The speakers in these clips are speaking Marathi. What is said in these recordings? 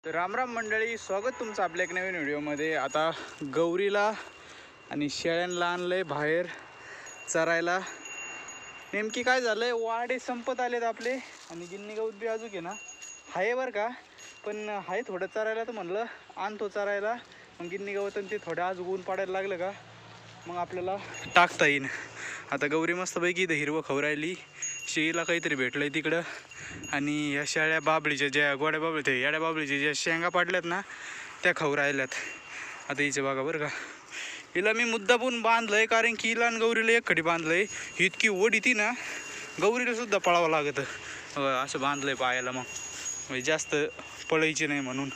राम राम मंडळी, स्वागत तुमचं आपल्या एक नवीन व्हिडिओमध्ये। आता गौरीला आणि शेळ्यांना आणलंय बाहेर चरायला। नेमकी काय झालंय, वाडे संपत आलेत आपले आणि गिन्नी गौत बी अजून आहे ना आहे बरं का, पण आहे थोडं चरायला, तर म्हणलं आणतो चरायला। मग गिन्नी गवत आणि ते थोडं आज ऊन पाडायला लागलं का मग आपल्याला टाकता येईन। आता गौरी मस्तपैकी इथं हिरवं खाऊ राहिली, शेळीला काहीतरी भेटलंय तिकडं, आणि या शेळ्या बाबळीच्या ज्या गोड्या बाबळी ते याड्या बाबळीच्या ज्या शेंगा पाडल्यात ना त्या खाऊ राहिल्यात। आता हिचे बघा बरं का, हिला मी मुद्दापून बांधलंय कारण की हिला आणि गौरीला एकखडी बांधलंय। ही इतकी ओढ येते ना, गौरीला सुद्धा पळावं लागतं असं बांधलंय पायाला, मग म्हणजे जास्त पळायची नाही म्हणून।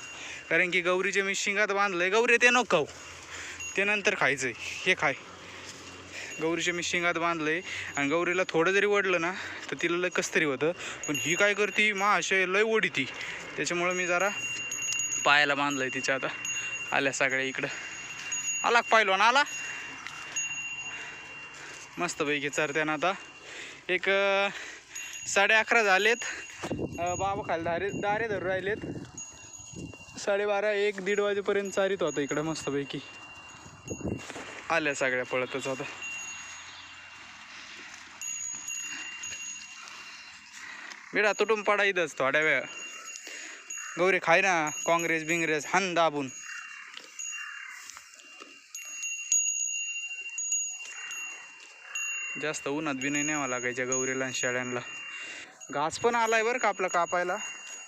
कारण की गौरीच्या मी शिंगात बांधलंय, गौरी ते नको खाऊ, ते नंतर खायचंय, हे खाय। गौरीच्या मी शिंगात बांधलंय आणि गौरीला थोडं जरी ओढलं ना तर तिला लय कस तरी होतं, पण ही काय करते मा अशा लय ओढी ती, त्याच्यामुळं मी जरा पायाला बांधलंय तिच्या। आता आल्या सगळ्या इकडं, आला पाहिलवान आला मस्तपैकी चरत्यानं। आता एक 11:30 झालेत, बाबा खाली दारे धरून राहिलेत। 12:30 1-1:30 वाजेपर्यंत चारित होतं इकडं मस्तपैकी। आल्या सगळ्या पळतच आता। बेडा तुटून पडा इथंच थोड्या वेळ, गौरी खाय ना काँग्रेस बिंग्रेस हान दाबून। जास्त उन्हात बी नाही न्यावं लागायच्या गौरीला आणि शेळ्यांना। घास पण आलाय बरं का आपला कापायला,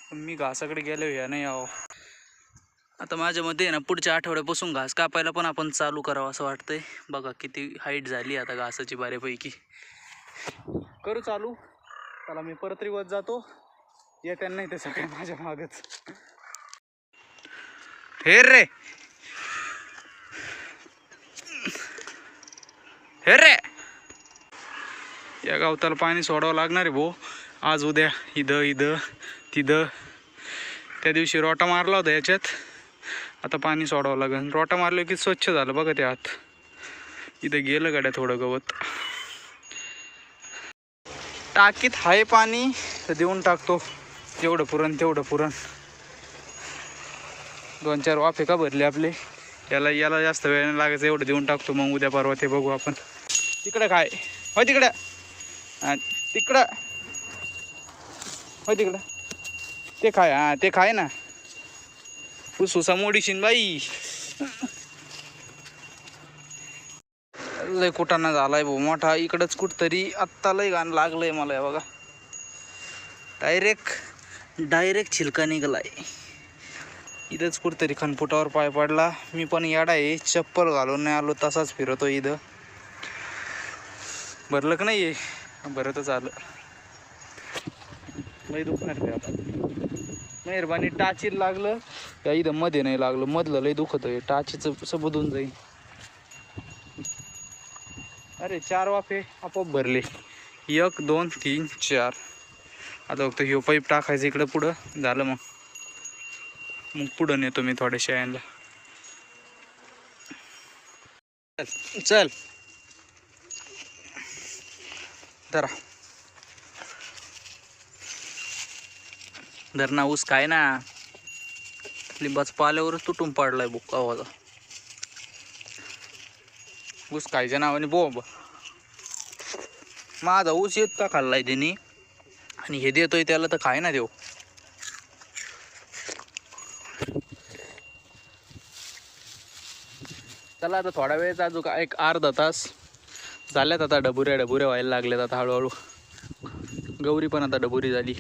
पण मी घासाकडे गेलो या नाही यावं। आता माझ्या मते ना पुढच्या आठवड्यापासून घास कापायला पण आपण चालू करावं असं वाटतंय। बघा किती हाईट झाली आता घासाची बऱ्यापैकी, करू चालू। चला मी परत रिवत जातो, येत्या नाही ते सगळे माझ्या मागच। हे रे हे रे, या गावताला पाणी सोडावं लागणार आहे भाऊ, आज उद्या इथं तिथं। त्या दिवशी रोटा मारला होता याच्यात, आता पाणी सोडावं लागेल। रोटा मारलं की स्वच्छ झालं बघा ते आत, इथं गेलं गाड्या थोडं गवत। टाकीत हाय पाणी तर देऊन टाकतो, जेवढं पुरण तेवढं पुरण। 2-4 वाफे का भरले आपले, याला जास्त वेळ नाही लागायचं, एवढं देऊन टाकतो। मग उद्या परवा ते बघू आपण। तिकडं काय हो, तिकडं तिकडं हो, तिकडं ते खाय, हां ते खाय ना, सुसा मोडीशीन बाई। लय कुटाणा झालाय भाऊ मोठा, इकडंच कुठतरी आत्ता लय घाण लागलंय मला। हे बघा डायरेक्ट छिलका निघालाय, इथंच कुठतरी खनपुटावर पाय पडला। मी पण याडा आहे, चप्पल घालून नाही आलो, तसाच फिरतो इथं। भरलं का नाही, भरतच आलं, लय दुखणार ते आता। मेहरबानी टाचीला लागलं या, इथं मध्ये नाही लागलं, मधलं लय दुखत आहे, टाचीचं सबदून जाईल। अरे 4 वाफे आपोआप भरले, 1 2 3 4। आता फक्त ह्यो पाईप टाकायचं इकडं पुढं झालं, मग पुढं नेतो मी थोड्या शेळ्यांना। चल धरा धरणा ऊस काय ना, लिंबाच पाल्यावरच तुटून पडलाय बुक्का आवाजा। ऊस खायच्या नावाने बोंब, माझा ऊस इतका खाल्लाय त्यांनी, आणि हे देतोय त्याला तर खाय ना देव। चला आता थोडा वेळ, अजून एक अर्धा तास झाल्यात, आता डबुऱ्या व्हायला लागल्यात आता हळूहळू। गौरी पण आता डबुरी झाली।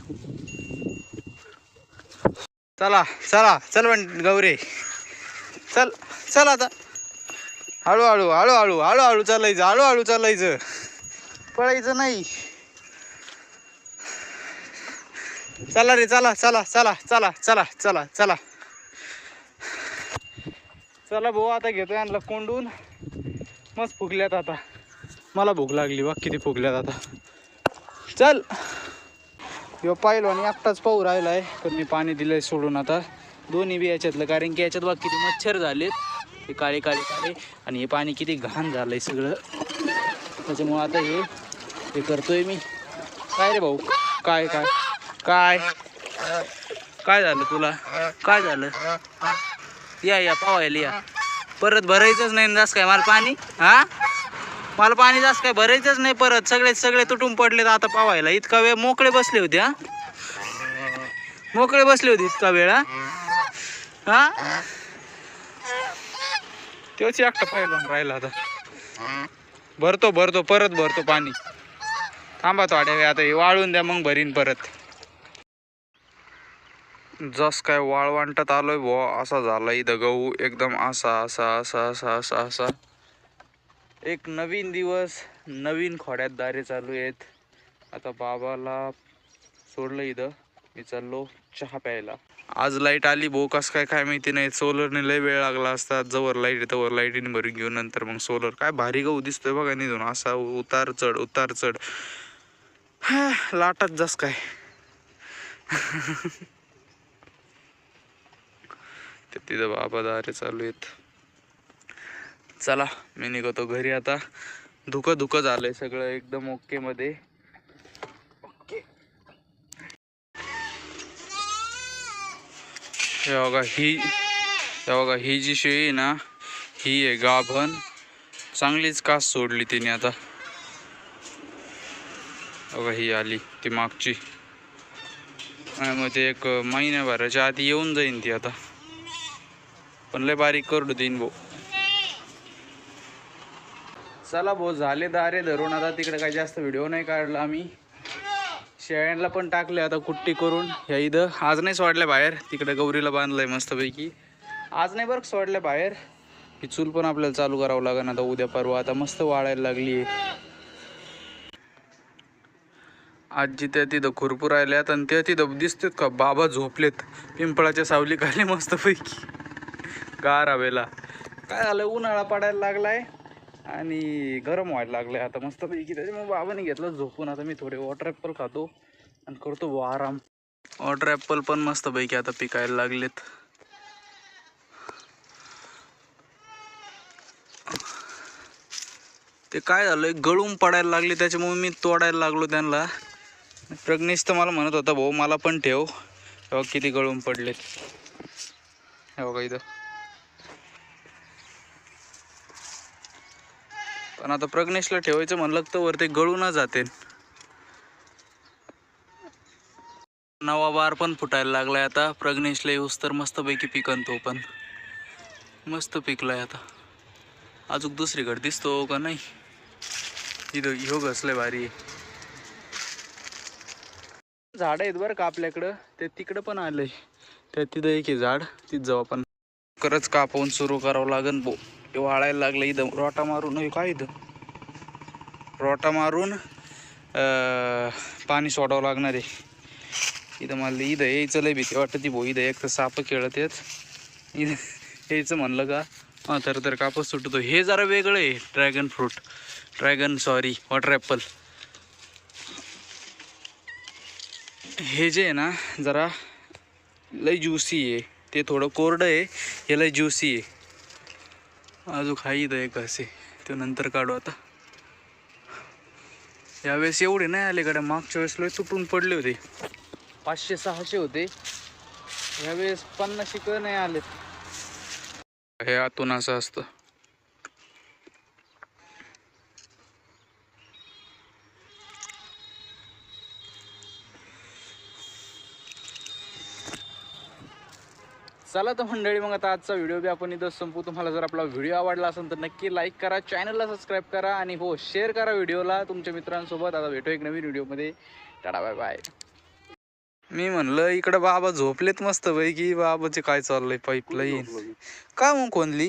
चला चला चल पण गौरी, चल चल आता हळूहळू हळूहळू हळूहळू चालायचं, हळूहळू चालायचं, पळायचं नाही। चला रे चला चला चला चला चला चला चला चला भाऊ, आता घेतोय आणलं कोंडून, मस्त फुगल्यात आता। मला भूक लागली बघ किती फुगल्यात आता। चल ह्यो पाहिलवान एकटाच पाहू राहिलाय, पण मी पाणी दिलंय सोडून आता दोन्ही बी याच्यातलं, कारण की याच्यात बघ किती मच्छर झालेत, हे काळे काळे काळे, आणि हे पाणी किती घाण झालंय सगळं, त्याच्यामुळं आता हे करतोय मी। काय रे भाऊ, काय काय काय काय झालं तुला? काय झालं? या पावायला या. परत भरायचंच नाही जास्त काय मला पाणी. हा, मला पाणी जास्त काय भरायचंच नाही परत. सगळे तुटून पडले आता पावायला. इतका वेळ मोकळे बसले होते. हा, मोकळे बसले होते इतका वेळ. हा, तोच एकटा पाहिला राहिला आता. भरतो परत भरतो पाणी. थांबा थोड्या वेळ आता हे वाळून द्या मग भरीन परत. जस काय वाळवंटात आलोय बुवा असा झाला इथं गहू एकदम असा. एक नवीन दिवस, नवीन खोड्यात दारे चालू आहेत. आता बाबाला सोडलं इथं, मी चाललो चहा प्यायला. आज लाईट आली भाऊ, कसं काय माहिती नाही. सोलरने लय वेळ लागला असता. जवळ लाईट तवर लाईटीने भरून घेऊन नंतर मग सोलर. काय भारी गहू दिसतोय बघा निघून असा उतार चढ. लाटात जस काय. तिथं बाबा दारे चालू आहेत. चला मी निघतो घरी आता. धुकं झालंय सगळं एकदम ओके मध्ये. हे बघा ही जी शेळी आहे ना, ही आहे गाभण. चांगलीच कास सोडली तिने आता. बघा ही आली ती मागची. मग ते एक महिन्याभराच्या आधी येऊन जाईन ती आता. पण लय बारीक करडू देईन भाऊ. चला भाऊ, झाले दारे धरून आता. तिकडे काही जास्त व्हिडिओ नाही काढला आम्ही. शेळ्यांना पण टाकले आता कुट्टी करून. ह्या इथं आज नाही सोडल्या बाहेर. तिकडे गौरीला बांधलंय मस्तपैकी. आज नाही बरं सोडल्या बाहेर. ही चूल पण आपल्याला चालू करावं लागेल आता उद्या परवा. आता मस्त वाळायला लागली. आजी त्या तिथं खुरपूर राहिल्यात आणि त्या तिथं दिसतात का बाबा झोपलेत पिंपळाच्या सावली खाली मस्तपैकी गार हवेला. काय झालं, उन्हाळा पडायला लागलाय आणि गरम व्हायला लागलंय आता मस्तपैकी. त्याच्यामुळे बाबाने घेतलं झोपून. आता मी थोडे वॉटर ॲपल खातो आणि करतो आराम. वॉटर ॲपल पण मस्तपैकी आता पिकायला लागलेत. ते काय झालं, गळून पडायला लागले त्याच्यामुळे मी तोडायला लागलो त्यांना. प्रज्ञेश तर मला म्हणत होता भाऊ मला पण ठेव. तेव्हा किती गळून पडलेत हे बघा इथं. पण आता प्रज्ञेशला ठेवायचं म्हणलं तर वरती गळून जाते. नवा बार पण फुटायला लागलाय आता. प्रज्ञेशला येऊस तर मस्तपैकी पिकन तो पण. मस्त पिकलाय आता. अजून दुसरीकडे दिसतो का नाही. इथं ह्यो घसलंय भारी. झाड आहेत बरं का आपल्याकडं. ते तिकडं पण आलंय. त्या तिथं एक आहे झाड, तिथं जाऊ आपण. खरंच कापवून सुरू करावं लागेल भाऊ. हे वाळायला लागलं इथं. रोटा मारून काय इथं रोटा मारून पाणी सोडावं लागणार आहे इथं. मला इथं यायचं लय भीती वाटतं ती भाऊ. इथं एक तर साप खेळत आहेत. इथं यायचं म्हणलं का हां तर कापस सुटतो. हे जरा वेगळं आहे. Water Apple. हे जे आहे ना जरा लय ज्युसी आहे. ते थोडं कोरडं आहे. हे लय ज्युसी आहे. अजून खाई इथं एक असे ते नंतर काढू आता. यावेळेस एवढे नाही आले गाड्या. मागच्या वेळेस लय तुटून पडले होते. 500-600 होते. यावेळेस 50 नाही आलेत. हे आतून असं असतं. चला तर मंडळी, मग आता आजचा व्हिडिओ बी आपण इथं संपू. तुम्हाला जर आपला व्हिडिओ आवडला असेल तर नक्की लाईक करा, चॅनलला सबस्क्राईब करा आणि हो शेअर करा व्हिडिओला तुमच्या मित्रांसोबत. आता भेटू एक नवीन व्हिडिओमध्ये. Tata bye bye. मी म्हणलं इकडं बाबा झोपलेत मस्त पैकी. बाबाचे काय चाललंय पाईपलाईन का मग कोणली.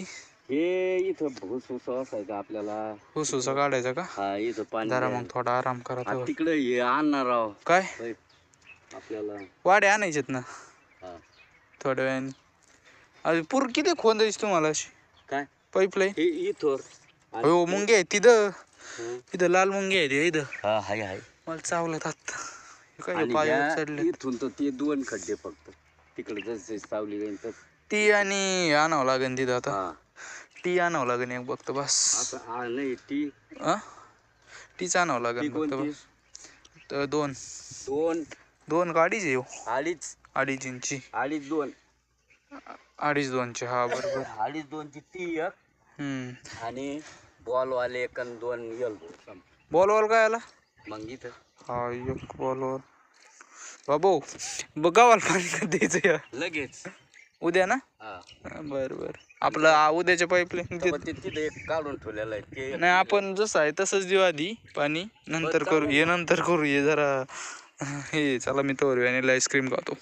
हे इथं भुसभुसा असायचा आपल्याला. हुसुसा काढायचा का. हा इथं पाणी जरा मग थोडा आराम करा. तिकडे हे आणणार राव काय आपल्याला वाडे आणायचेत ना हा थोड्या वेळाने. अरे पूर किती खोंदायची तुम्हाला अशी काय पाईपलाईन. हे इथं हो मुंगे आहे तिथं लाल मुंगे आहे इथं. हा हाय मला चावलं आता. काय आणि पाय ह्या चढले. इथून तर ते 2 खड्डे फक्त. तिकडे जसे सावली जाईल तर ती आणि आणावं लागेल तिथं आता. हा टी आणावं लागेल एक बघतो बस. आता नाही टी टीच आणावं लागेल बघतो बस. तर दोन गाडीच येऊ आलीच 2.5 इंची 2.5 2.5 हा बरोबर. 2.5 ती एक आणि बॉलवाले एक आणि 2 एल्बो. बॉलवर काय आला मग इथं हा एक बॉलवर बाबू गावाला पाणी का द्यायचं या लगेच उद्या ना. हा बर बर आपलं उद्याच्या पाईपलाईन ते तिथं एक काढून ठेवलेलं आहे ते नाही आपण जसं आहे तसंच देऊ आधी पाणी नंतर करू हे नंतर करू हे जरा हे चला मी तोवर व्हॅनिला आईस्क्रीम खातो.